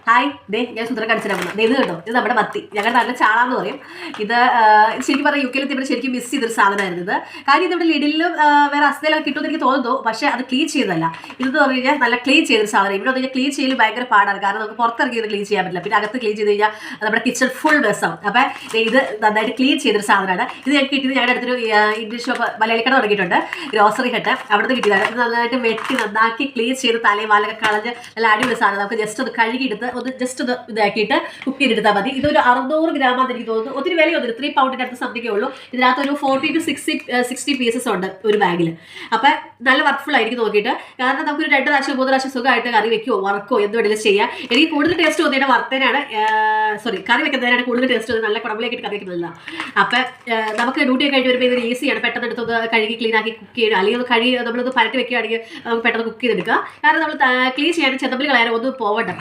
Hi ദേ ഞാൻ സുന്ദരം കാണിച്ചിട്ട് പോകുന്നത് ഇത് കേട്ടോ. ഇത് നമ്മുടെ മത്തി, ഞങ്ങളുടെ നല്ല ചാളാന്ന് പറയും. ഇത് ശരിക്കും പറഞ്ഞാൽ UK-ൽ ഇവിടെ ശരിക്കും മിസ് ചെയ്തൊരു സാധനമായിരുന്നു ഇത്. കാര്യം ഇവിടെ ലിഡിലും വേറെ അസ്തയിലൊക്കെ കിട്ടുമെന്ന് എനിക്ക് തോന്നുന്നു. പക്ഷേ അത് ക്ലീൻ ചെയ്തതല്ല. ഇതെന്ന് പറഞ്ഞു കഴിഞ്ഞാൽ നല്ല ക്ലീൻ ചെയ്തൊരു സാധനം. ഇവിടെ വന്നു ക്ലീൻ ചെയ്യൽ ഭയങ്കര പാടാണ്. കാരണം നമുക്ക് പുറത്തിറങ്ങി ഇത് ക്ലീൻ ചെയ്യാൻ പറ്റില്ല. പിന്നെ അകത്ത് ക്ലീൻ ചെയ്ത് കഴിഞ്ഞാൽ നമ്മുടെ കിച്ചൺ ഫുൾ മെസ്സാവും. അപ്പം ഇത് നന്നായിട്ട് ക്ലീൻ ചെയ്തൊരു സാധനമാണ്. ഇത് ഞങ്ങൾക്ക് കിട്ടിയത് ഞങ്ങളുടെ അടുത്തൊരു ഇംഗ്ലീഷ് ഷോപ്പ് മലയാളിക്കട തുടങ്ങിയിട്ടുണ്ട്, ഗ്രോസറി ഹട്ട്. അവിടുന്ന് കിട്ടിയതാണ്. ഇത് നന്നായിട്ട് വെട്ടി നന്നാക്കി ക്ലീൻ ചെയ്ത് തലയും വാലൊക്കെ കളഞ്ഞ് നല്ല അടിപൊളി സാധനം. നമുക്ക് ജസ്റ്റ് ഒന്ന് കഴുകിയെടുത്ത് ഒന്ന് ജസ്റ്റ് ഒന്ന് ഇതാക്കിയിട്ട് കുക്ക് ചെയ്തെടുത്താൽ മതി. ഇതൊരു 600 ഗ്രാമാന്ന് എനിക്ക് തോന്നുന്നു. ഒത്തിരി വിലയൊന്നും 3 പൗണ്ടിൻ്റെ അടുത്ത് സംതിങ്ങേ ഉള്ളൂ. ഇതിനകത്ത് ഒരു 40 to 60 പീസസ് ഉണ്ട് ഒരു ബാഗിൽ. അപ്പം നല്ല വർക്ക്ഫുൾ ആയിരിക്കും നോക്കിയിട്ട്. കാരണം നമുക്കൊരു 2 പ്രാവശ്യം 3 പ്രാവശ്യം സുഖമായിട്ട് കറി വെക്കുകയോ വറക്കോ എന്ത് വേണമെങ്കിലും ചെയ്യാം. എനിക്ക് കൂടുതൽ ടേസ്റ്റ് തോന്നിയിട്ട് വറുത്തതിനാണ്, കറി വെക്കുന്നതിനാണ് കൂടുതൽ ടേസ്റ്റ് തോന്നുന്നത്. നല്ല കുടമ്പലേക്കിട്ട് കറി വെക്കുന്നതല്ല. അപ്പം നമുക്ക് ഡ്യൂട്ടി കഴിഞ്ഞ് വരുമ്പോൾ ഇത് ഈസിയാണ്. പെട്ടെന്ന് എടുത്തൊന്ന് കഴുകി ക്ലീൻ ആക്കി കുക്ക് ചെയ്യുക, അല്ലെങ്കിൽ ഒന്ന് നമ്മളൊന്ന് പരട്ടി വെക്കുകയാണെങ്കിൽ നമുക്ക് പെട്ടെന്ന് കുക്ക് ചെയ്തെടുക്കുക. കാരണം നമ്മൾ ക്ലീൻ ചെയ്യാൻ ചെതമ്പൽ കളയാൻ ഒന്നും പോകണ്ട.